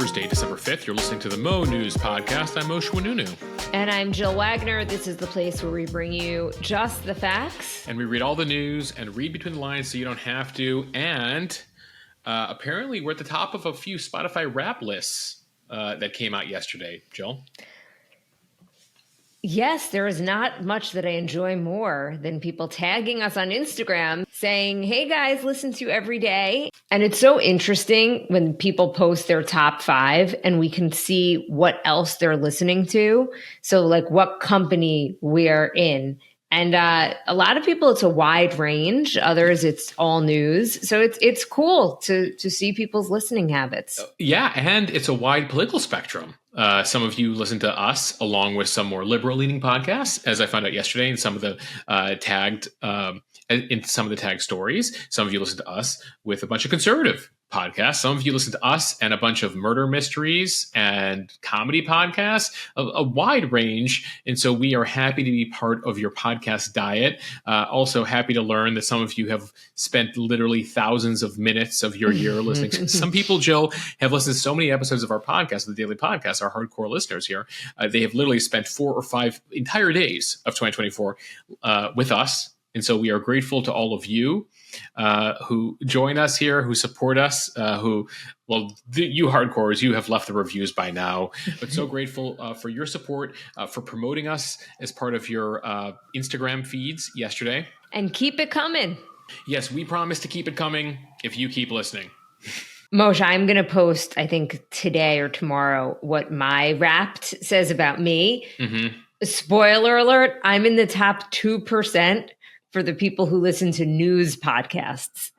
Thursday, December 5th. You're listening to the Mo News Podcast. I'm Moshe Wanunu. And I'm Jill Wagner. This is the place where we bring you just the facts. And we read all the news and read between the lines so you don't have to. And apparently we're at the top of a few Spotify rap lists that came out yesterday. Jill? Yes, there is not much that I enjoy more than people tagging us on Instagram saying, hey guys, listen to you every day. And it's so interesting when people post their top 5 and we can see what else they're listening to. So like what company we're in. And a lot of people, it's a wide range. Others, it's all news. So it's cool to see people's listening habits. Yeah, and it's a wide political spectrum. Some of you listen to us along with some more liberal-leaning podcasts, as I found out yesterday in some of the tagged stories. Some of you listen to us with a bunch of conservative podcasts. Some of you listen to us and a bunch of murder mysteries and comedy podcasts, a wide range. And so we are happy to be part of your podcast diet. Also happy to learn that some of you have spent literally thousands of minutes of your year listening. Some people, Jill, have listened to so many episodes of our podcast, the daily podcast, our hardcore listeners here. They have literally spent 4 or 5 entire days of 2024 with us. And so we are grateful to all of you who join us here, who support us, you hardcores, you have left the reviews by now. But so grateful for your support, for promoting us as part of your Instagram feeds yesterday. And keep it coming. Yes, we promise to keep it coming if you keep listening. Moshe, I'm going to post, I think today or tomorrow, what my Wrapped says about me. Mm-hmm. Spoiler alert, I'm in the top 2% for the people who listen to news podcasts.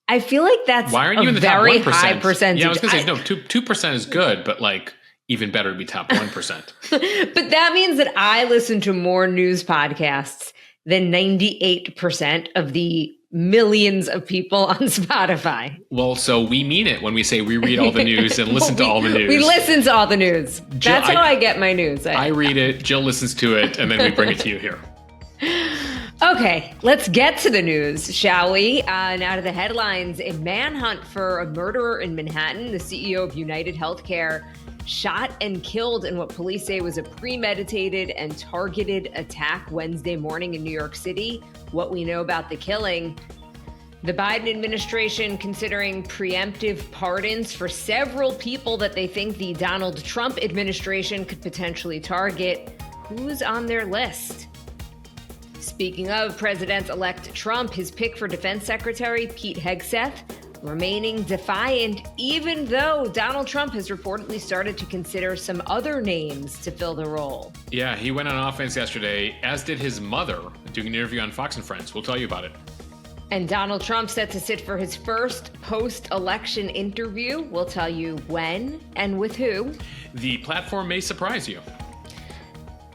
I feel like that's Why aren't you in the very top 1%? high percentage. Yeah, I was going to say, no, 2% is good, but like even better to be top 1%. But that means that I listen to more news podcasts than 98% of the millions of people on Spotify. Well, so we mean it when we say we read all the news and listen to all the news. We listen to all the news. Jill, that's how I get my news. I read it, Jill listens to it, and then we bring it to you here. Okay, let's get to the news, shall we? Now to the headlines. A manhunt for a murderer in Manhattan. The CEO of UnitedHealthcare shot and killed in what police say was a premeditated and targeted attack Wednesday morning in New York City. What we know about the killing. The Biden administration considering preemptive pardons for several people that they think the Donald Trump administration could potentially target. Who's on their list? Speaking of President-elect Trump, his pick for Defense Secretary Pete Hegseth remaining defiant, even though Donald Trump has reportedly started to consider some other names to fill the role. Yeah, he went on offense yesterday, as did his mother, doing an interview on Fox and Friends. We'll tell you about it. And Donald Trump set to sit for his first post-election interview. We'll tell you when and with who. The platform may surprise you.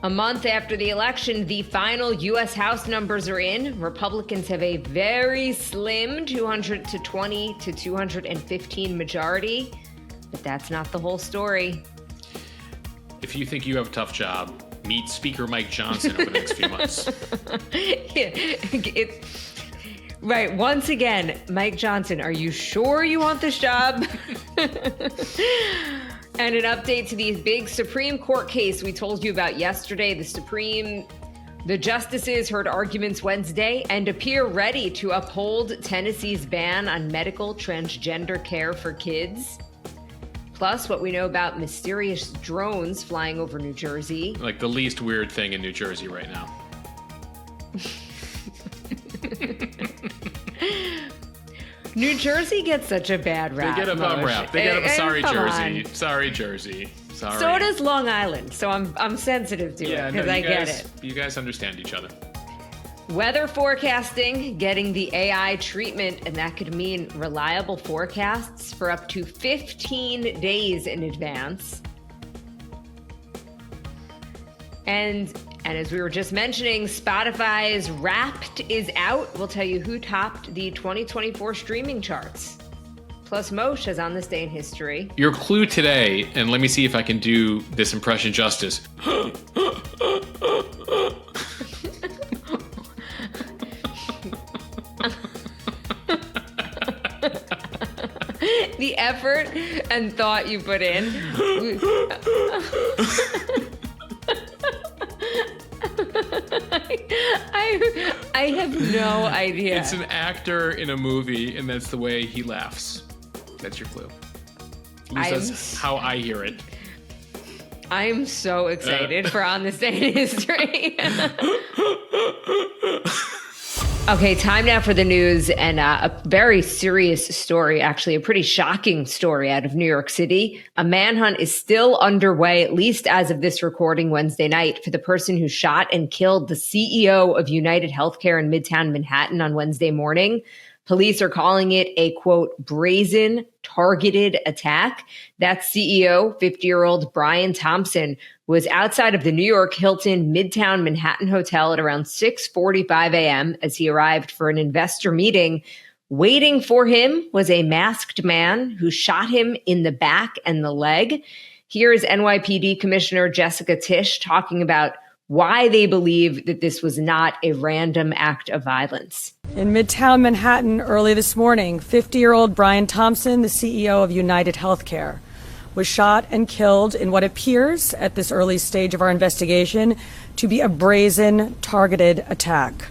A month after the election, the final U.S. House numbers are in. Republicans have a very slim 220 to 215 majority, but that's not the whole story. If you think you have a tough job, meet Speaker Mike Johnson over the next few months. Right. Once again, Mike Johnson, are you sure you want this job? And an update to the big Supreme Court case we told you about yesterday. The justices heard arguments Wednesday and appear ready to uphold Tennessee's ban on medical transgender care for kids. Plus, what we know about mysterious drones flying over New Jersey. Like the least weird thing in New Jersey right now. New Jersey gets such a bad rap. They get a bum rap. They get a sorry Jersey. On. Sorry Jersey. Sorry. So does Long Island. So I'm sensitive to it because I get it. You guys understand each other. Weather forecasting getting the AI treatment, and that could mean reliable forecasts for up to 15 days in advance. And as we were just mentioning, Spotify's Wrapped is out. We'll tell you who topped the 2024 streaming charts. Plus, Moshe is on this day in history. Your clue today, and let me see if I can do this impression justice. the effort and thought you put in. I have no idea. It's an actor in a movie, and that's the way he laughs. That's your clue. At least that's how I hear it. I'm so excited for On This Day in History. Okay, time now for the news, and a very serious story, actually a pretty shocking story out of New York City. A manhunt is still underway, at least as of this recording Wednesday night, for the person who shot and killed the CEO of UnitedHealthcare in Midtown Manhattan on Wednesday morning. Police are calling it a, quote, brazen, targeted attack. That CEO, 50-year-old Brian Thompson, was outside of the New York Hilton Midtown Manhattan Hotel at around 6:45 a.m. as he arrived for an investor meeting. Waiting for him was a masked man who shot him in the back and the leg. Here is NYPD Commissioner Jessica Tisch talking about why they believe that this was not a random act of violence. In Midtown Manhattan early this morning, 50-year-old Brian Thompson, the CEO of UnitedHealthcare, was shot and killed in what appears, at this early stage of our investigation, to be a brazen, targeted attack.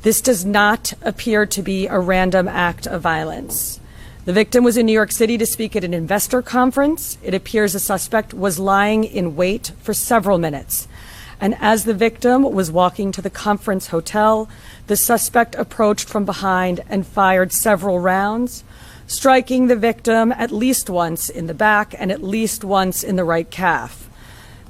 This does not appear to be a random act of violence. The victim was in New York City to speak at an investor conference. It appears the suspect was lying in wait for several minutes. And as the victim was walking to the conference hotel, the suspect approached from behind and fired several rounds, striking the victim at least once in the back and at least once in the right calf.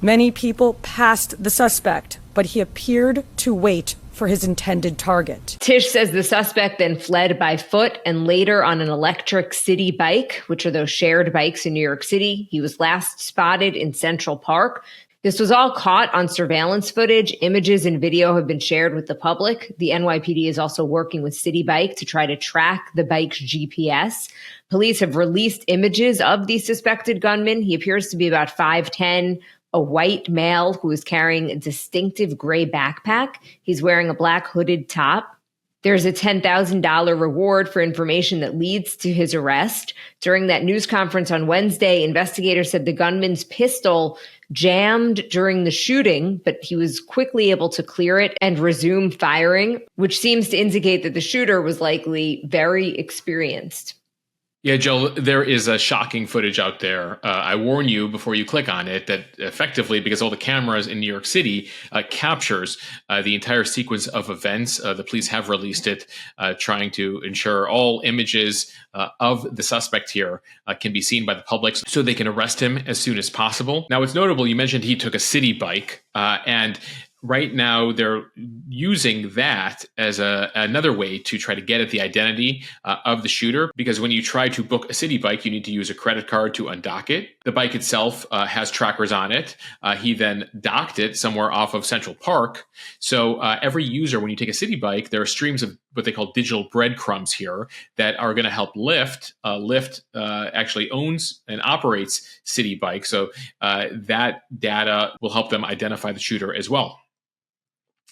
Many people passed the suspect, but he appeared to wait for his intended target. Tisch says the suspect then fled by foot and later on an electric city bike, which are those shared bikes in New York City. He was last spotted in Central Park. This was all caught on surveillance footage. Images and video have been shared with the public. The NYPD is also working with City Bike to try to track the bike's GPS. Police have released images of the suspected gunman. He appears to be about 5'10", a white male who is carrying a distinctive gray backpack. He's wearing a black hooded top. There's a $10,000 reward for information that leads to his arrest. During that news conference on Wednesday, investigators said the gunman's pistol jammed during the shooting, but he was quickly able to clear it and resume firing, which seems to indicate that the shooter was likely very experienced. Yeah, Joe, there is a shocking footage out there. I warn you before you click on it that effectively, because all the cameras in New York City captures the entire sequence of events. The police have released it, trying to ensure all images of the suspect here can be seen by the public so they can arrest him as soon as possible. Now, it's notable, you mentioned he took a city bike, and right now, they're using that as another way to try to get at the identity of the shooter, because when you try to book a city bike, you need to use a credit card to undock it. The bike itself has trackers on it. He then docked it somewhere off of Central Park. So every user, when you take a city bike, there are streams of what they call digital breadcrumbs here that are going to help Lyft. Lyft actually owns and operates City Bike, so that data will help them identify the shooter as well.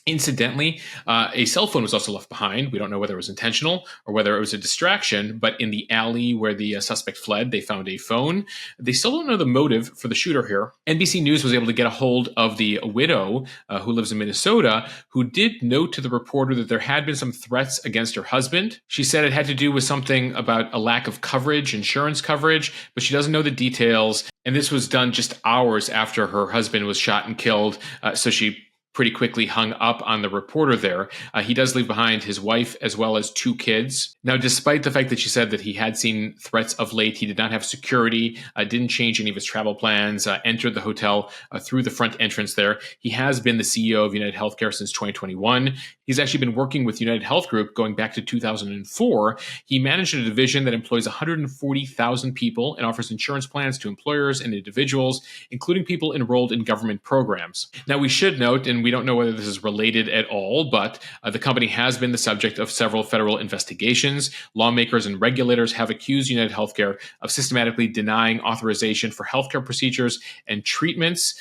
Incidentally, a cell phone was also left behind. We don't know whether it was intentional or whether it was a distraction, but in the alley where the suspect fled, they found a phone. They still don't know the motive for the shooter here. NBC News was able to get a hold of the widow who lives in Minnesota, who did note to the reporter that there had been some threats against her husband. She said it had to do with something about a lack of coverage, insurance coverage, but she doesn't know the details. And this was done just hours after her husband was shot and killed, so she pretty quickly hung up on the reporter there. He does leave behind his wife as well as 2 kids. Now, despite the fact that she said that he had seen threats of late, he did not have security, didn't change any of his travel plans, entered the hotel through the front entrance there. He has been the CEO of UnitedHealthcare since 2021. He's actually been working with United Health Group going back to 2004. He managed a division that employs 140,000 people and offers insurance plans to employers and individuals, including people enrolled in government programs. Now, we should note, and we don't know whether this is related at all, but the company has been the subject of several federal investigations. Lawmakers and regulators have accused UnitedHealthcare of systematically denying authorization for healthcare procedures and treatments.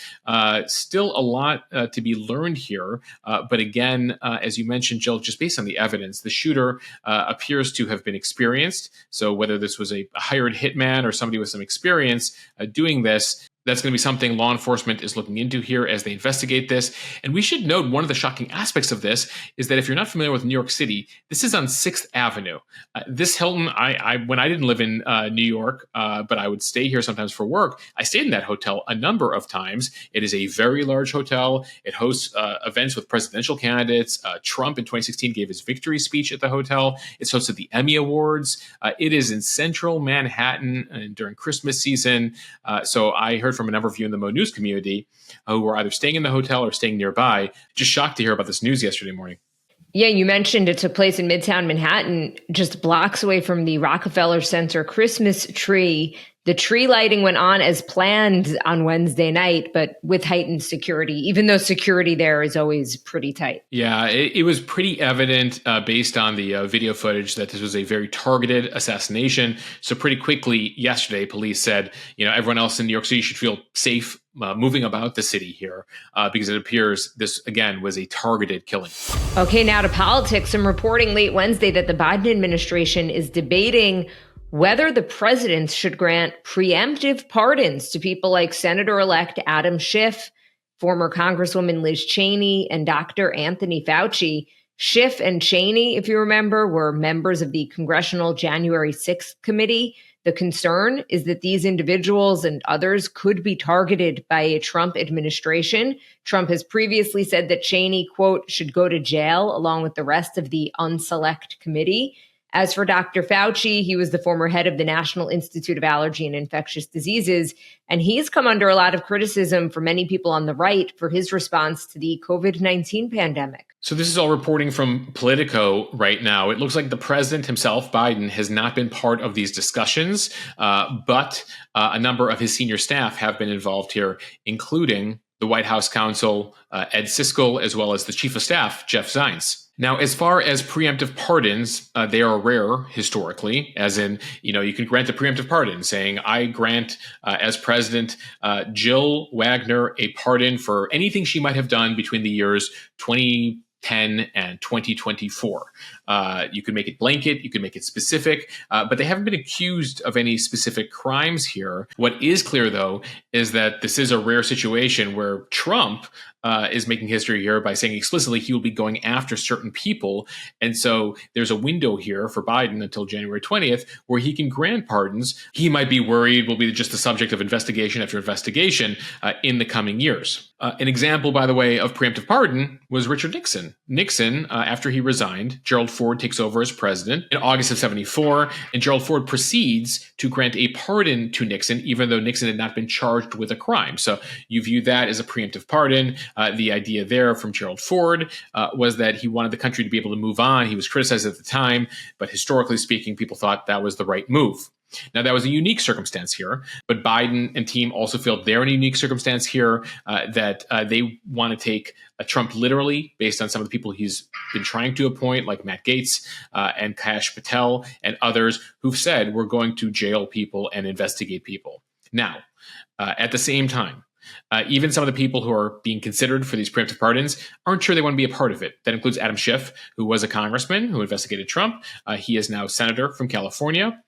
Still a lot to be learned here. But again, as as you mentioned, Jill, just based on the evidence, the shooter appears to have been experienced. So whether this was a hired hitman or somebody with some experience doing this, that's going to be something law enforcement is looking into here as they investigate this. And we should note one of the shocking aspects of this is that if you're not familiar with New York City, this is on 6th Avenue. This Hilton, when I didn't live in New York, but I would stay here sometimes for work, I stayed in that hotel a number of times. It is a very large hotel. It hosts events with presidential candidates. Trump in 2016 gave his victory speech at the hotel. It's hosted the Emmy Awards. It is in central Manhattan during Christmas season. So I heard from a number of you in the Mo News community who were either staying in the hotel or staying nearby. Just shocked to hear about this news yesterday morning. Yeah, you mentioned it took place in Midtown Manhattan, just blocks away from the Rockefeller Center Christmas tree. The tree lighting went on as planned on Wednesday night, but with heightened security, even though security there is always pretty tight. Yeah, it was pretty evident based on the video footage that this was a very targeted assassination. So pretty quickly yesterday, police said, everyone else in New York City should feel safe moving about the city here because it appears this, again, was a targeted killing. Okay, now to politics. Some reporting late Wednesday that the Biden administration is debating whether the president should grant preemptive pardons to people like Senator-elect Adam Schiff, former Congresswoman Liz Cheney, and Dr. Anthony Fauci. Schiff and Cheney, if you remember, were members of the Congressional January 6th committee. The concern is that these individuals and others could be targeted by a Trump administration. Trump has previously said that Cheney, quote, should go to jail along with the rest of the unselect committee. As for Dr. Fauci, he was the former head of the National Institute of Allergy and Infectious Diseases, and he's come under a lot of criticism from many people on the right for his response to the COVID-19 pandemic. So this is all reporting from Politico right now. It looks like the president himself, Biden, has not been part of these discussions, but a number of his senior staff have been involved here, including the White House counsel, Ed Siskel, as well as the chief of staff, Jeff Zients. Now, as far as preemptive pardons, they are rare historically, as in, you can grant a preemptive pardon saying, I grant, as president, Jill Wagner a pardon for anything she might have done between the years 2010 and 2024. You can make it blanket, you can make it specific, but they haven't been accused of any specific crimes here. What is clear, though, is that this is a rare situation where Trump is making history here by saying explicitly he will be going after certain people. And so there's a window here for Biden until January 20th where he can grant pardons. He might be worried will be just the subject of investigation after investigation in the coming years. An example, by the way, of preemptive pardon was Richard Nixon. Nixon, after he resigned, Gerald Ford takes over as president in August of 1974, and Gerald Ford proceeds to grant a pardon to Nixon, even though Nixon had not been charged with a crime. So you view that as a preemptive pardon. The idea there from Gerald Ford was that he wanted the country to be able to move on. He was criticized at the time, but historically speaking, people thought that was the right move. Now, that was a unique circumstance here, but Biden and team also feel they're in a unique circumstance here that they want to take Trump literally based on some of the people he's been trying to appoint, like Matt Gaetz and Kash Patel and others who've said we're going to jail people and investigate people. Now, at the same time, even some of the people who are being considered for these preemptive pardons aren't sure they want to be a part of it. That includes Adam Schiff, who was a congressman who investigated Trump. He is now a senator from California.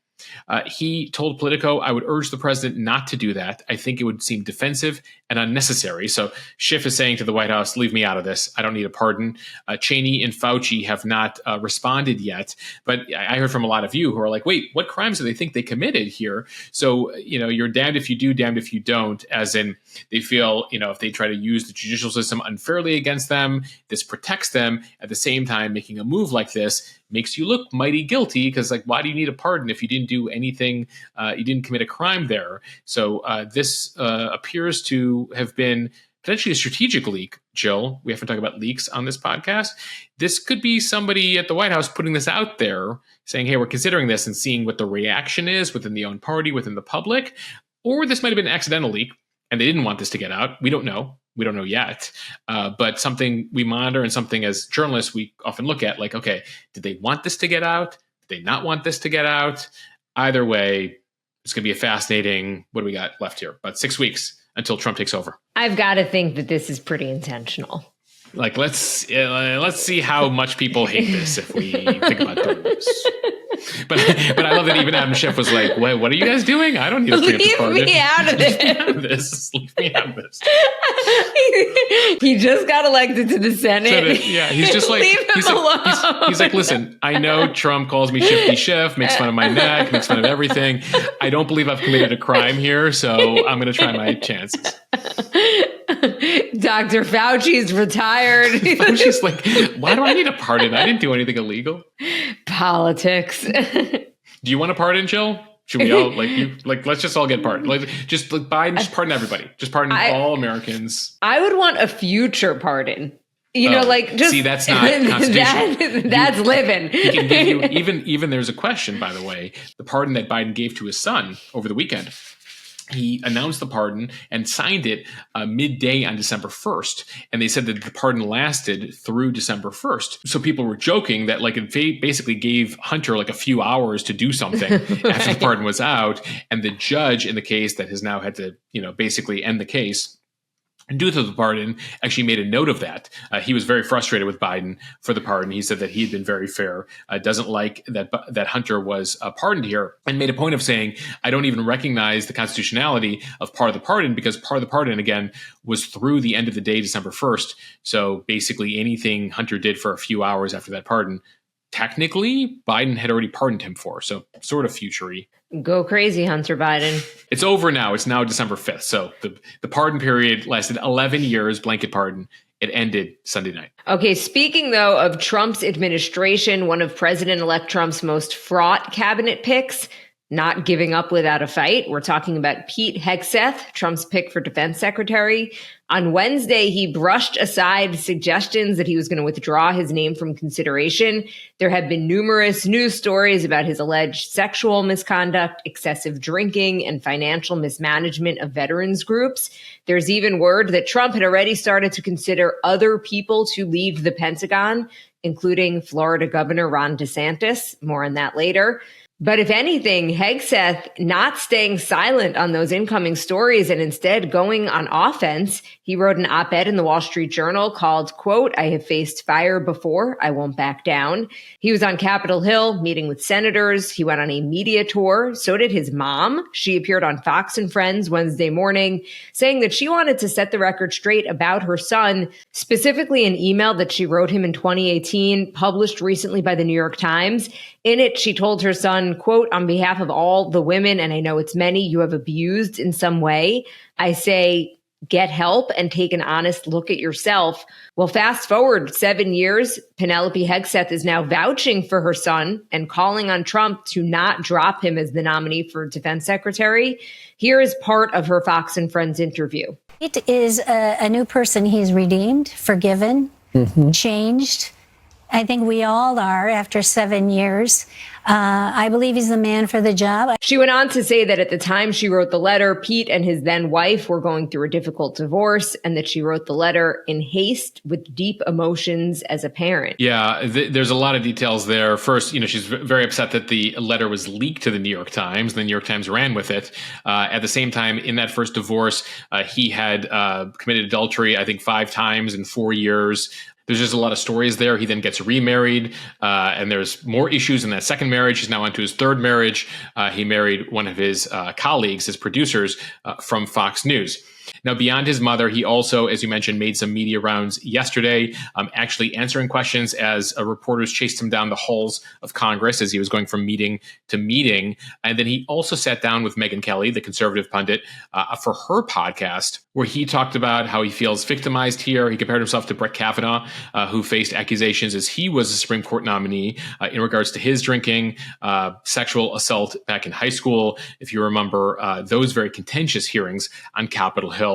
He told Politico, I would urge the president not to do that. I think it would seem defensive and unnecessary. So Schiff is saying to the White House, leave me out of this. I don't need a pardon. Cheney and Fauci have not responded yet. But I heard from a lot of you who are like, wait, what crimes do they think they committed here? So, you're damned if you do, damned if you don't, as in they feel, if they try to use the judicial system unfairly against them, this protects them. At the same time, making a move like this makes you look mighty guilty because, why do you need a pardon if you didn't do anything, you didn't commit a crime there? So this appears to have been potentially a strategic leak, Jill. We haven't talked about leaks on this podcast. This could be somebody at the White House putting this out there, saying, hey, we're considering this and seeing what the reaction is within the own party, within the public. Or this might have been an accidental leak and they didn't want this to get out. We don't know. We don't know yet, but something we monitor and something as journalists we often look at, like, okay, did they want this to get out? Did they not want this to get out? Either way, it's going to be a fascinating, what do we got left here? About 6 weeks until Trump takes over. I've got to think that this is pretty intentional. Like, let's see how much people hate this if we think about doing this. But I love that even Adam Schiff was like, what are you guys doing? I don't need a preemptive pardon. Leave me out of this. Leave me out of this. He just got elected to the Senate. Yeah, he's just like, leave him alone. He's like, listen, I know Trump calls me Shifty Schiff, makes fun of my neck, makes fun of everything. I don't believe I've committed a crime here, so I'm going to try my chances. Dr. Fauci's retired. Fauci's like, why do I need a pardon? I didn't do anything illegal. Politics. Do you want a pardon, Jill? Should we all let's just all get pardoned? Biden, just pardon everybody. Just pardon all Americans. I would want a future pardon. Just see, that's not constitutional. That's living. He can give you even. There's a question, by the way, the pardon that Biden gave to his son over the weekend. He announced the pardon and signed it midday on December 1st. And they said that the pardon lasted through December 1st. So people were joking that it basically gave Hunter a few hours to do something after the pardon was out. And the judge in the case that has now had to, basically end the case due to the pardon, actually made a note of that. He was very frustrated with Biden for the pardon. He said that he had been very fair, doesn't like that Hunter was pardoned here, and made a point of saying, I don't even recognize the constitutionality of part of the pardon because part of the pardon, again, was through the end of the day, December 1st. So basically anything Hunter did for a few hours after that pardon, technically, Biden had already pardoned him for. So sort of future-y. Go crazy, Hunter Biden. It's over now. It's now December 5th. So the pardon period lasted 11 years, blanket pardon. It ended Sunday night. Okay, speaking, though, of Trump's administration, one of President-elect Trump's most fraught cabinet picks, not giving up without a fight. We're talking about Pete Hegseth, Trump's pick for defense secretary. On Wednesday, he brushed aside suggestions that he was going to withdraw his name from consideration. There have been numerous news stories about his alleged sexual misconduct, excessive drinking, and financial mismanagement of veterans groups. There's even word that Trump had already started to consider other people to lead the Pentagon, including Florida Governor Ron DeSantis. More on that later. But if anything, Hegseth not staying silent on those incoming stories and instead going on offense. He wrote an op-ed in the Wall Street Journal called, quote, I have faced fire before. I won't back down. He was on Capitol Hill meeting with senators. He went on a media tour. So did his mom. She appeared on Fox and Friends Wednesday morning, saying that she wanted to set the record straight about her son, specifically an email that she wrote him in 2018, published recently by the New York Times. In it, she told her son, quote, on behalf of all the women, and I know it's many, you have abused in some way, I say, get help and take an honest look at yourself. Well, fast forward 7 years, Penelope Hegseth is now vouching for her son and calling on Trump to not drop him as the nominee for defense secretary. Here is part of her Fox and Friends interview. It is a new person. He's redeemed, forgiven, changed. I think we all are after 7 years. I believe he's the man for the job. She went on to say that at the time she wrote the letter, Pete and his then wife were going through a difficult divorce, and that she wrote the letter in haste with deep emotions as a parent. Yeah, there's a lot of details there. First, she's very upset that the letter was leaked to the New York Times. The New York Times ran with it. At the same time, in that first divorce, he had committed adultery, I think, 5 times in 4 years. There's just a lot of stories there. He then gets remarried, and there's more issues in that second marriage. He's now on to his third marriage. He married one of his colleagues, his producers from Fox News. Now, beyond his mother, he also, as you mentioned, made some media rounds yesterday, actually answering questions as reporters chased him down the halls of Congress as he was going from meeting to meeting. And then he also sat down with Megyn Kelly, the conservative pundit, for her podcast, where he talked about how he feels victimized here. He compared himself to Brett Kavanaugh, who faced accusations as he was a Supreme Court nominee in regards to his drinking, sexual assault back in high school, if you remember those very contentious hearings on Capitol Hill.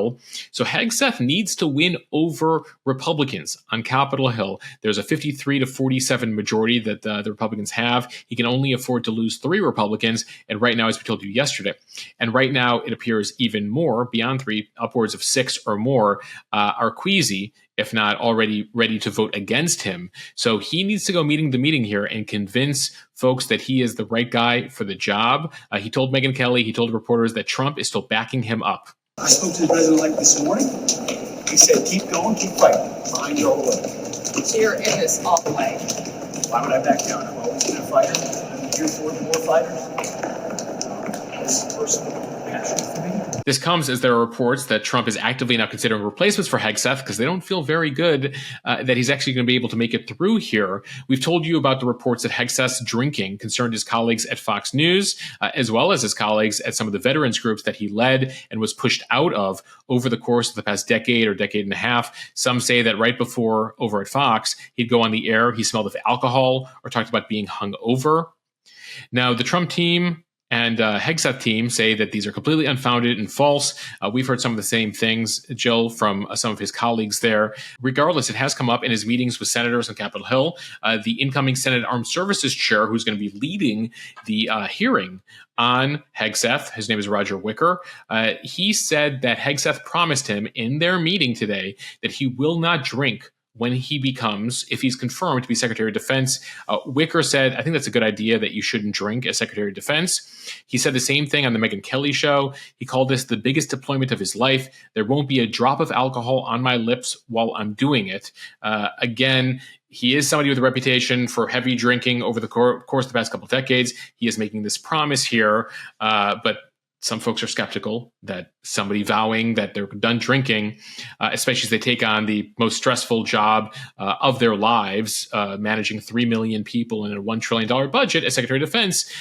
So Hegseth needs to win over Republicans on Capitol Hill. There's a 53 to 47 majority that the Republicans have. He can only afford to lose 3 Republicans. And right now, as we told you yesterday, and right now it appears even more, beyond 3, upwards of 6 or more, are queasy, if not already ready to vote against him. So he needs to go meeting to meeting here and convince folks that he is the right guy for the job. He told Megyn Kelly, he told reporters that Trump is still backing him up. I spoke to the president-elect this morning. He said, keep going, keep fighting. Behind you all the way. So you're in this all the way. Why would I back down? I've always been a fighter. I'm here for more fighters. This is personal passion for me. This comes as there are reports that Trump is actively now considering replacements for Hegseth because they don't feel very good that he's actually going to be able to make it through here. We've told you about the reports that Hegseth's drinking concerned his colleagues at Fox News, as well as his colleagues at some of the veterans groups that he led and was pushed out of over the course of the past decade or decade and a half. Some say that right before over at Fox, he'd go on the air, he smelled of alcohol or talked about being hungover. Now, the Trump team and Hegseth team say that these are completely unfounded and false. We've heard some of the same things, Jill, from some of his colleagues there. Regardless, it has come up in his meetings with senators on Capitol Hill. The incoming Senate Armed Services Chair, who's going to be leading the hearing on Hegseth, his name is Roger Wicker, he said that Hegseth promised him in their meeting today that he will not drink when he becomes, if he's confirmed to be Secretary of Defense. Wicker said, I think that's a good idea that you shouldn't drink as Secretary of Defense. He said the same thing on the Megyn Kelly show. He called this the biggest deployment of his life. There won't be a drop of alcohol on my lips while I'm doing it. Again, he is somebody with a reputation for heavy drinking over the course of the past couple of decades. He is making this promise here, but some folks are skeptical that somebody vowing that they're done drinking, especially as they take on the most stressful job of their lives, managing 3 million people in a $1 trillion budget as Secretary of Defense,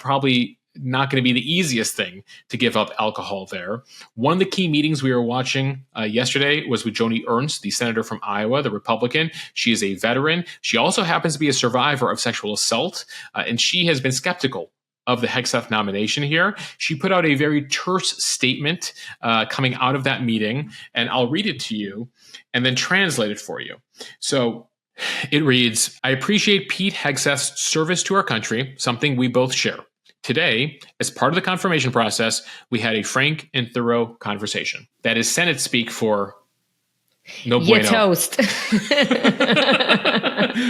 probably not going to be the easiest thing to give up alcohol there. One of the key meetings we were watching yesterday was with Joni Ernst, the senator from Iowa, the Republican. She is a veteran. She also happens to be a survivor of sexual assault, and she has been skeptical of the Hegseth nomination here. She put out a very terse statement coming out of that meeting, and I'll read it to you and then translate it for you. So it reads, I appreciate Pete Hegseth's service to our country, something we both share. Today, as part of the confirmation process, we had a frank and thorough conversation. That is Senate speak for no bueno. You toast.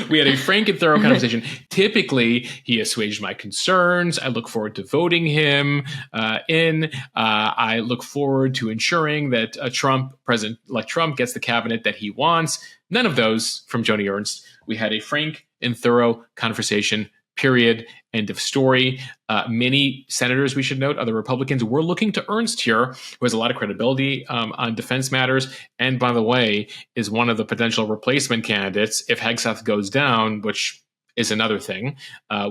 We had a frank and thorough conversation. Typically, he assuaged my concerns. I look forward to voting him in. I look forward to ensuring that President-elect Trump gets the cabinet that he wants. None of those from Joni Ernst. We had a frank and thorough conversation, period. End of story. Many senators, we should note, other Republicans, were looking to Ernst here, who has a lot of credibility on defense matters, and by the way, is one of the potential replacement candidates if Hegseth goes down, which is another thing,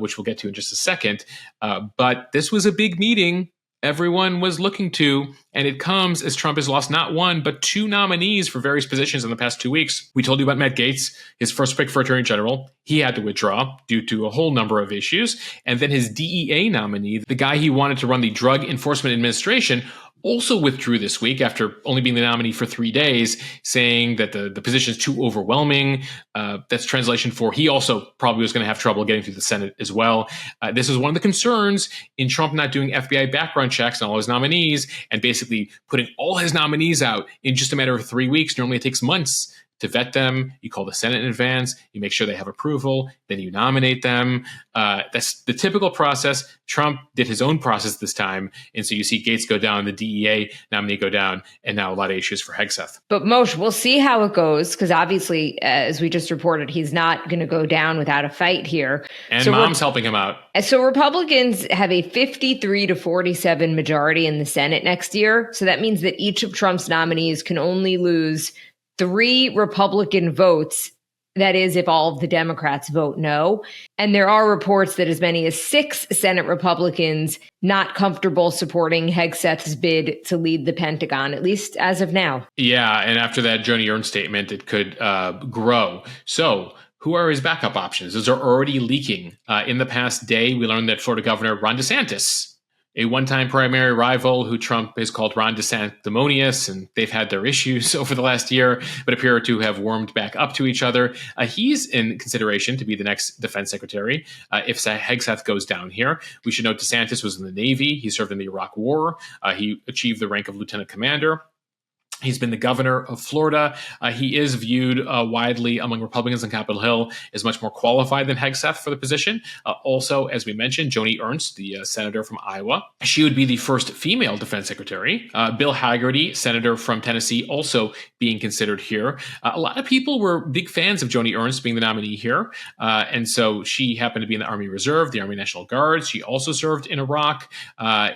which we'll get to in just a second. But this was a big meeting everyone was looking to, and it comes as Trump has lost not one, but two nominees for various positions in the past 2 weeks. We told you about Matt Gaetz, his first pick for Attorney General. He had to withdraw due to a whole number of issues. And then his DEA nominee, the guy he wanted to run the Drug Enforcement Administration, also withdrew this week after only being the nominee for 3 days, saying that the position is too overwhelming. That's translation for he also probably was going to have trouble getting through the Senate as well. This is one of the concerns in Trump not doing FBI background checks on all his nominees and basically putting all his nominees out in just a matter of 3 weeks. Normally it takes months to vet them. You call the Senate in advance, you make sure they have approval, then you nominate them. That's the typical process. Trump did his own process this time. And so you see Gaetz go down, the DEA nominee go down, and now a lot of issues for Hegseth. But Moshe, we'll see how it goes, because obviously, as we just reported, he's not going to go down without a fight here. And so Mom's helping him out. So Republicans have a 53-47 majority in the Senate next year. So that means that each of Trump's nominees can only lose 3 Republican votes. That is, if all of the Democrats vote no. And there are reports that as many as 6 Senate Republicans not comfortable supporting Hegseth's bid to lead the Pentagon, at least as of now. Yeah, and after that Joni Ernst statement, it could grow. So who are his backup options? Those are already leaking. In the past day, we learned that Florida Governor Ron DeSantis, a one-time primary rival who Trump has called Ron DeSantimonious, and they've had their issues over the last year, but appear to have warmed back up to each other. He's in consideration to be the next defense secretary if Hegseth goes down here. We should note DeSantis was in the Navy. He served in the Iraq War. He achieved the rank of lieutenant commander. He's been the governor of Florida. He is viewed widely among Republicans on Capitol Hill as much more qualified than Hegseth for the position. Also, as we mentioned, Joni Ernst, the senator from Iowa. She would be the first female defense secretary. Bill Hagerty, senator from Tennessee, also being considered here. A lot of people were big fans of Joni Ernst being the nominee here. And so she happened to be in the Army Reserve, the Army National Guard. She also served in Iraq,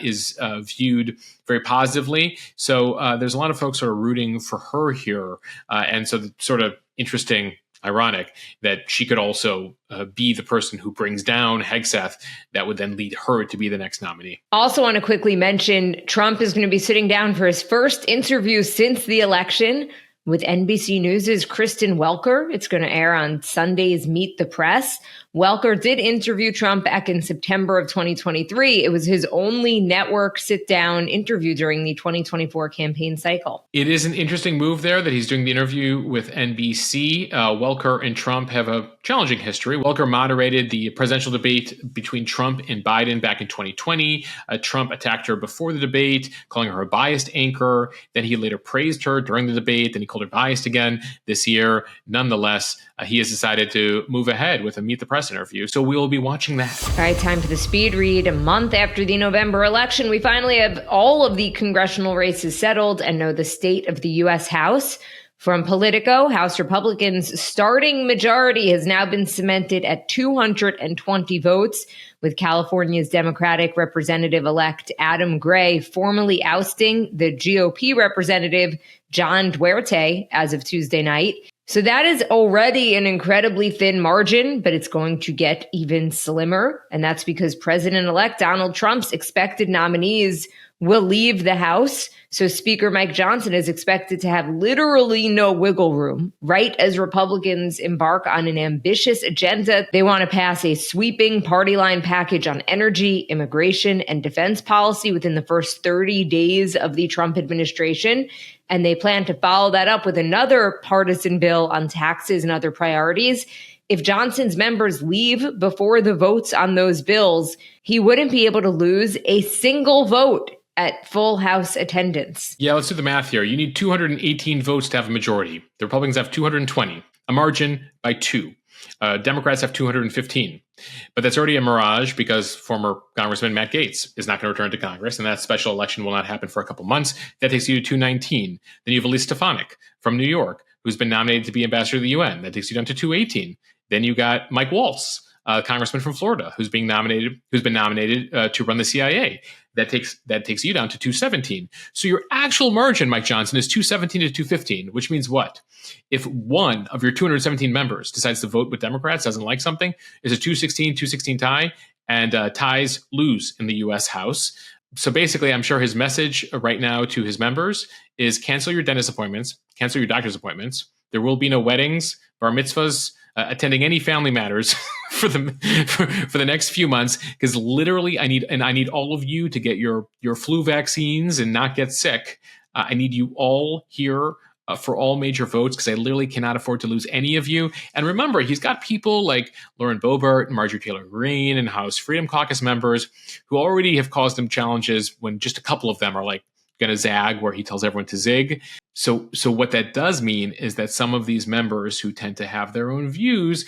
is viewed very positively. So there's a lot of folks who are rooting for her here. And so it's sort of interesting, ironic, that she could also be the person who brings down Hegseth that would then lead her to be the next nominee. Also want to quickly mention Trump is going to be sitting down for his first interview since the election with NBC News' Kristen Welker. It's going to air on Sunday's Meet the Press. Welker did interview Trump back in September of 2023. It was his only network sit-down interview during the 2024 campaign cycle. It is an interesting move there that he's doing the interview with NBC. Welker and Trump have a challenging history. Welker moderated the presidential debate between Trump and Biden back in 2020. Trump attacked her before the debate, calling her a biased anchor. Then he later praised her during the debate. Then he called her biased again this year. Nonetheless, he has decided to move ahead with a Meet the Press interview. So we will be watching that. All right, time for the speed read. A month after the November election, we finally have all of the congressional races settled and know the state of the U.S. House. From Politico, House Republicans' starting majority has now been cemented at 220 votes, with California's Democratic Representative-elect Adam Gray formally ousting the GOP representative John Duarte as of Tuesday night. So that is already an incredibly thin margin, but it's going to get even slimmer. And that's because President-elect Donald Trump's expected nominees will leave the House. So Speaker Mike Johnson is expected to have literally no wiggle room, right as Republicans embark on an ambitious agenda. They want to pass a sweeping party line package on energy, immigration, and defense policy within the first 30 days of the Trump administration. And they plan to follow that up with another partisan bill on taxes and other priorities. If Johnson's members leave before the votes on those bills, he wouldn't be able to lose a single vote at full House attendance. Yeah, let's do the math here. You need 218 votes to have a majority. The Republicans have 220, a margin by 2. Democrats have 215. But that's already a mirage because former Congressman Matt Gaetz is not going to return to Congress, and that special election will not happen for a couple months. That takes you to 219. Then you have Elise Stefanik from New York, who's been nominated to be ambassador to the UN. That takes you down to 218. Then you got Mike Waltz, congressman from Florida, who's been nominated to run the CIA. That takes you down to 217. So your actual margin, Mike Johnson, is 217 to 215, which means what? If one of your 217 members decides to vote with Democrats, doesn't like something, is a 216 tie, and ties lose in the U.S. House. So basically, I'm sure his message right now to his members is cancel your dentist appointments, cancel your doctor's appointments. There will be no weddings, bar mitzvahs, attending any family matters for the next few months, because literally I need all of you to get your flu vaccines and not get sick. I need you all here for all major votes, because I literally cannot afford to lose any of you. And remember, he's got people like Lauren Boebert and Marjorie Taylor Greene and House Freedom Caucus members who already have caused him challenges when just a couple of them are like going to zag, where he tells everyone to zig. So what that does mean is that some of these members who tend to have their own views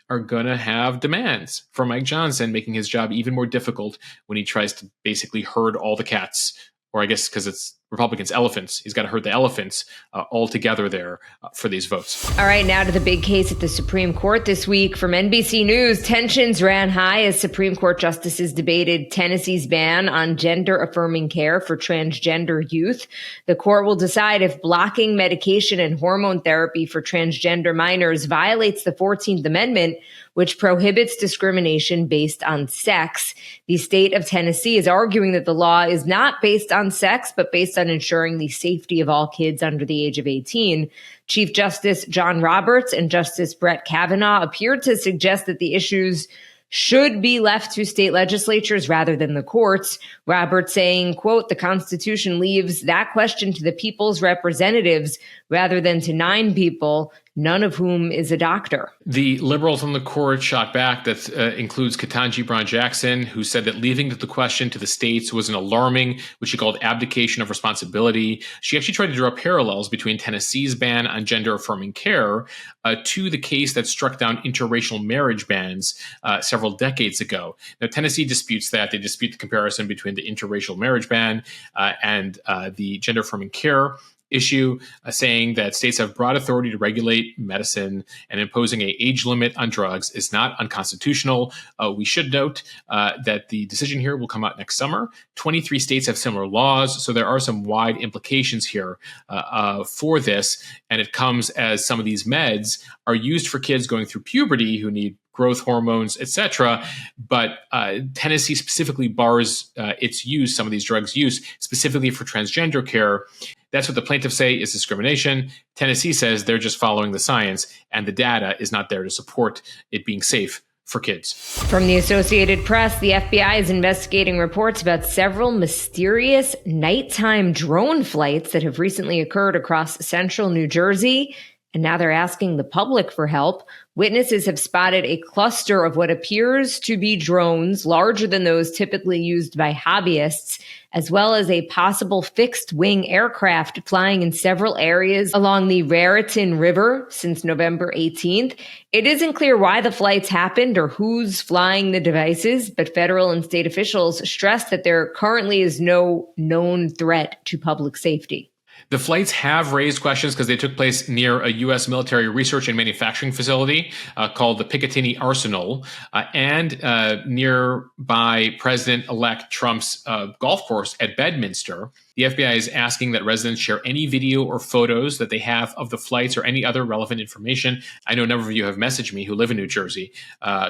are going to have demands for Mike Johnson, making his job even more difficult when he tries to basically herd all the cats, or I guess because it's Republicans, elephants. He's got to herd the elephants all together there for these votes. All right, now to the big case at the Supreme Court this week. From NBC News, tensions ran high as Supreme Court justices debated Tennessee's ban on gender-affirming care for transgender youth. The court will decide if blocking medication and hormone therapy for transgender minors violates the 14th Amendment, which prohibits discrimination based on sex. The state of Tennessee is arguing that the law is not based on sex, but based on ensuring the safety of all kids under the age of 18. Chief Justice John Roberts and Justice Brett Kavanaugh appeared to suggest that the issues should be left to state legislatures rather than the courts. Roberts saying, quote, "The Constitution leaves that question to the people's representatives rather than to 9 people none of whom is a doctor. The liberals on the court shot back. That includes Ketanji Brown Jackson, who said that leaving the question to the states was an alarming, which she called abdication of responsibility. She actually tried to draw parallels between Tennessee's ban on gender-affirming care to the case that struck down interracial marriage bans several decades ago. Now, Tennessee disputes that. They dispute the comparison between the interracial marriage ban and the gender-affirming care issue, saying that states have broad authority to regulate medicine, and imposing an age limit on drugs is not unconstitutional. We should note that the decision here will come out next summer. 23 states have similar laws, so there are some wide implications here for this, and it comes as some of these meds are used for kids going through puberty who need growth hormones, etc. But Tennessee specifically bars its use, some of these drugs' use, specifically for transgender care. That's what the plaintiffs say is discrimination. Tennessee says they're just following the science, and the data is not there to support it being safe for kids. From the Associated Press, the FBI is investigating reports about several mysterious nighttime drone flights that have recently occurred across central New Jersey. And now they're asking the public for help. Witnesses have spotted a cluster of what appears to be drones larger than those typically used by hobbyists, as well as a possible fixed-wing aircraft flying in several areas along the Raritan River since November 18th. It isn't clear why the flights happened or who's flying the devices, but federal and state officials stress that there currently is no known threat to public safety. The flights have raised questions because they took place near a U.S. military research and manufacturing facility called the Picatinny Arsenal and nearby President-elect Trump's golf course at Bedminster. The FBI is asking that residents share any video or photos that they have of the flights or any other relevant information. I know a number of you have messaged me who live in New Jersey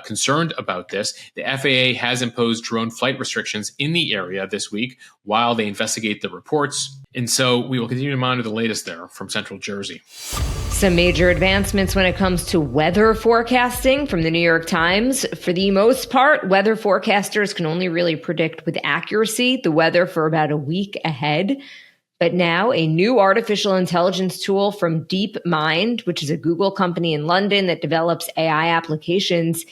concerned about this. The FAA has imposed drone flight restrictions in the area this week while they investigate the reports. And so we will continue to monitor the latest there from Central Jersey. Some major advancements when it comes to weather forecasting from the New York Times. For the most part, weather forecasters can only really predict with accuracy the weather for about a week ahead. But now a new artificial intelligence tool from DeepMind, which is a Google company in London that develops AI applications,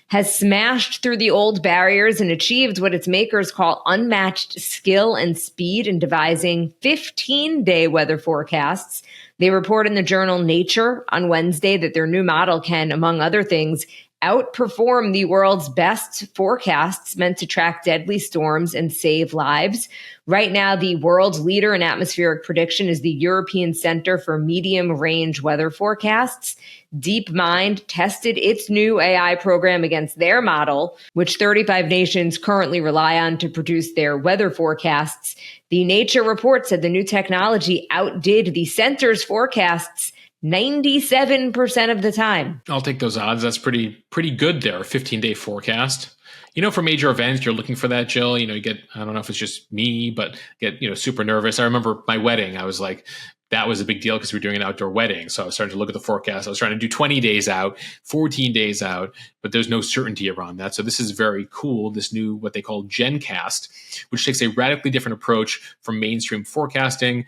has smashed through the old barriers and achieved what its makers call unmatched skill and speed in devising 15-day weather forecasts. They report in the journal Nature on Wednesday that their new model can, among other things, outperform the world's best forecasts meant to track deadly storms and save lives. Right now, the world's leader in atmospheric prediction is the European Center for Medium-Range Weather Forecasts. DeepMind tested its new AI program against their model, which 35 nations currently rely on to produce their weather forecasts. The Nature report said the new technology outdid the center's forecasts 97% of the time. I'll take those odds. That's pretty good there, 15-day forecast. You know, for major events, you're looking for that, Jill. You know, you get, I don't know if it's just me, but get, super nervous. I remember my wedding. I was like, that was a big deal because we were doing an outdoor wedding. So I was starting to look at the forecast. I was trying to do 20 days out, 14 days out, but there's no certainty around that. So this is very cool, this new, what they call GenCast, which takes a radically different approach from mainstream forecasting,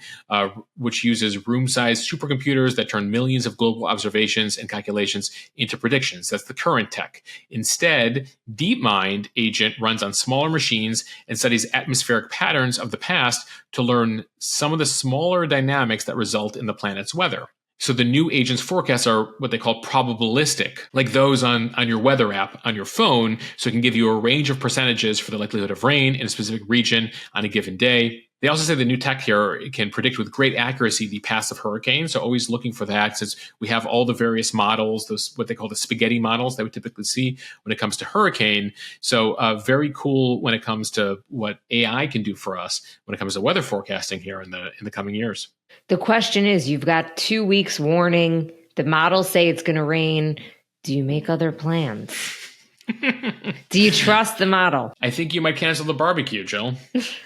which uses room-sized supercomputers that turn millions of global observations and calculations into predictions. That's the current tech. Instead, DeepMind agent runs on smaller machines and studies atmospheric patterns of the past to learn some of the smaller dynamics that result in the planet's weather. So the new agent's forecasts are what they call probabilistic, like those on your weather app on your phone. So it can give you a range of percentages for the likelihood of rain in a specific region on a given day. They also say the new tech here can predict with great accuracy the paths of hurricanes. So always looking for that, since we have all the various models, those what they call the spaghetti models that we typically see when it comes to hurricane. So very cool when it comes to what AI can do for us when it comes to weather forecasting here in the coming years. The question is, you've got 2 weeks warning. The models say it's going to rain. Do you make other plans? Do you trust the model? I think you might cancel the barbecue, Jill.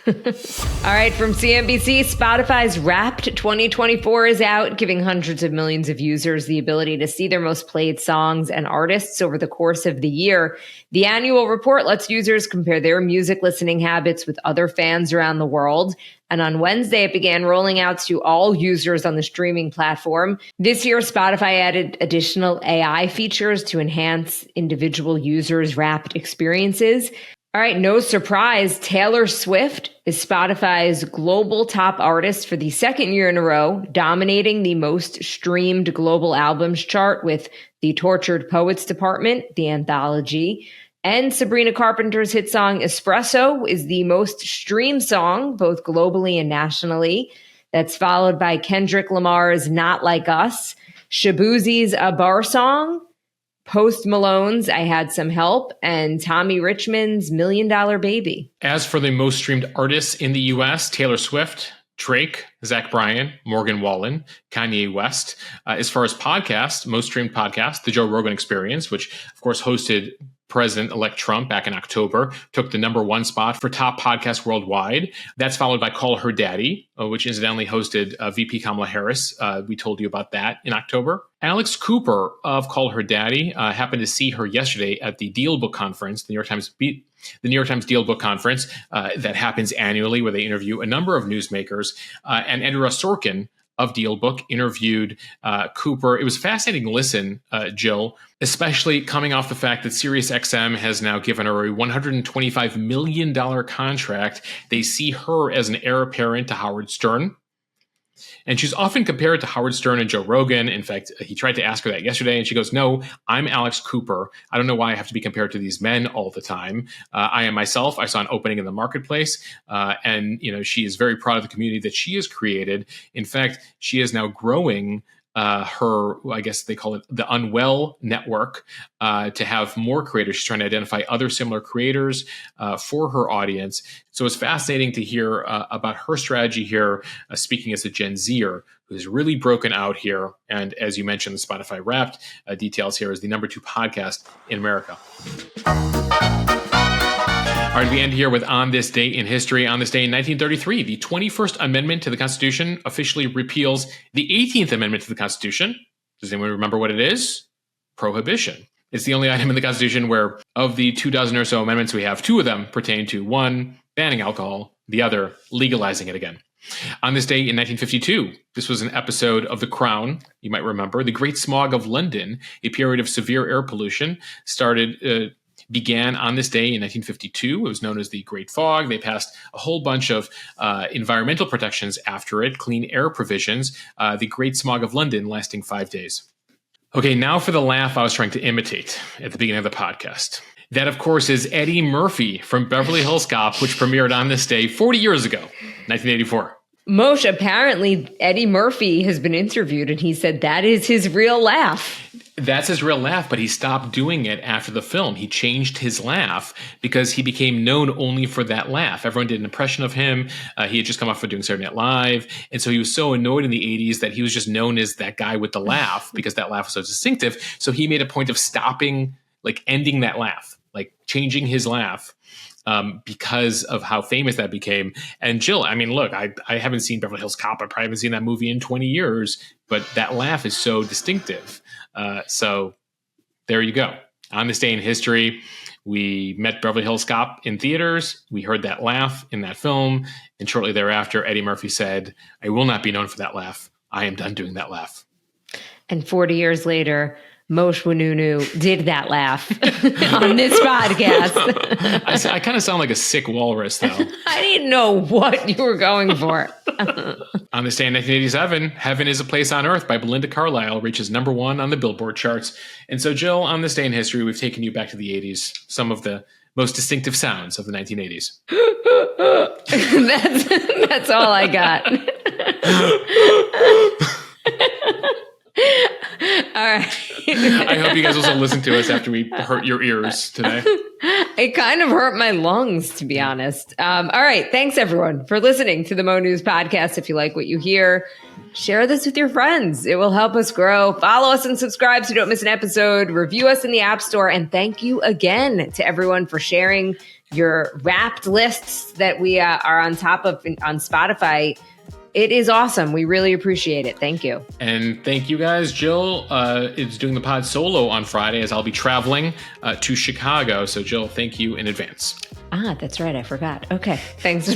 All right, from CNBC, Spotify's Wrapped 2024 is out, giving hundreds of millions of users the ability to see their most played songs and artists over the course of the year. The annual report lets users compare their music listening habits with other fans around the world. And on Wednesday, it began rolling out to all users on the streaming platform. This year, Spotify added additional AI features to enhance individual users' Wrapped experiences. All right, no surprise, Taylor Swift is Spotify's global top artist for the second year in a row, dominating the most streamed global albums chart with The Tortured Poets Department, the anthology. And Sabrina Carpenter's hit song Espresso is the most streamed song, both globally and nationally. That's followed by Kendrick Lamar's Not Like Us, Shaboozie's A Bar Song, Post Malone's I Had Some Help, and Tommy Richmond's $1 Million Baby. As for the most streamed artists in the U.S., Taylor Swift, Drake, Zach Bryan, Morgan Wallen, Kanye West. As far as podcasts, most streamed podcast, The Joe Rogan Experience, which of course hosted President-elect Trump back in October, took the #1 spot for top podcast worldwide. That's followed by Call Her Daddy, which incidentally hosted VP Kamala Harris. We told you about that in October. Alex Cooper of Call Her Daddy happened to see her yesterday at the Deal Book Conference, the New York Times Deal Book Conference that happens annually, where they interview a number of newsmakers. And Andrew Sorkin of Deal Book interviewed Cooper. It was a fascinating listen, Jill, especially coming off the fact that SiriusXM has now given her a $125 million contract. They see her as an heir apparent to Howard Stern. And she's often compared to Howard Stern and Joe Rogan. In fact, he tried to ask her that yesterday, and she goes, "No, I'm Alex Cooper. I don't know why I have to be compared to these men all the time. I am myself. I saw an opening in the marketplace." And, she is very proud of the community that she has created. In fact, she is now growing her, I guess they call it the Unwell Network, to have more creators. She's trying to identify other similar creators for her audience. So it's fascinating to hear about her strategy here, speaking as a Gen Zer who's really broken out here. And as you mentioned, the Spotify Wrapped details here is the #2 podcast in America. All right, we end here with On This Day in History. On this day in 1933, the 21st Amendment to the Constitution officially repeals the 18th Amendment to the Constitution. Does anyone remember what it is? Prohibition. It's the only item in the Constitution where, of the 24 or so amendments we have, 2 of them pertain to, one, banning alcohol, the other, legalizing it again. On this day in 1952, this was an episode of The Crown. You might remember the Great Smog of London, a period of severe air pollution, began on this day in 1952. It was known as the Great Fog. They passed a whole bunch of environmental protections after it, clean air provisions, the Great Smog of London lasting 5 days. Okay, now for the laugh I was trying to imitate at the beginning of the podcast. That, of course, is Eddie Murphy from Beverly Hills Cop, which premiered on this day 40 years ago, 1984. Moshe, apparently Eddie Murphy has been interviewed and he said that is his real laugh. That's his real laugh, but he stopped doing it after the film. He changed his laugh because he became known only for that laugh. Everyone did an impression of him. He had just come off of doing Saturday Night Live. And so he was so annoyed in the 80s that he was just known as that guy with the laugh because that laugh was so distinctive. So he made a point of stopping, ending that laugh, changing his laugh. Because of how famous that became. And Jill, I mean, look, I haven't seen Beverly Hills Cop. I probably haven't seen that movie in 20 years, but that laugh is so distinctive. So there you go. On this day in history, we met Beverly Hills Cop in theaters. We heard that laugh in that film. And shortly thereafter, Eddie Murphy said, "I will not be known for that laugh. I am done doing that laugh." And 40 years later, Moshe Wanunu did that laugh on this podcast. I kind of sound like a sick walrus, though. I didn't know what you were going for. On this day in 1987, Heaven is a Place on Earth by Belinda Carlisle reaches #1 on the Billboard charts. And so, Jill, on this day in history, we've taken you back to the 80s, some of the most distinctive sounds of the 1980s. That's all I got. All right. I hope you guys also listen to us after we hurt your ears today. It kind of hurt my lungs, to be honest. All right. Thanks, everyone, for listening to the Mo News Podcast. If you like what you hear, share this with your friends. It will help us grow. Follow us and subscribe so you don't miss an episode. Review us in the App Store. And thank you again to everyone for sharing your Wrapped lists that we are on top of on Spotify. It is awesome. We really appreciate it. Thank you. And thank you guys. Jill is doing the pod solo on Friday as I'll be traveling to Chicago. So Jill, thank you in advance. That's right. I forgot. Okay. Thanks.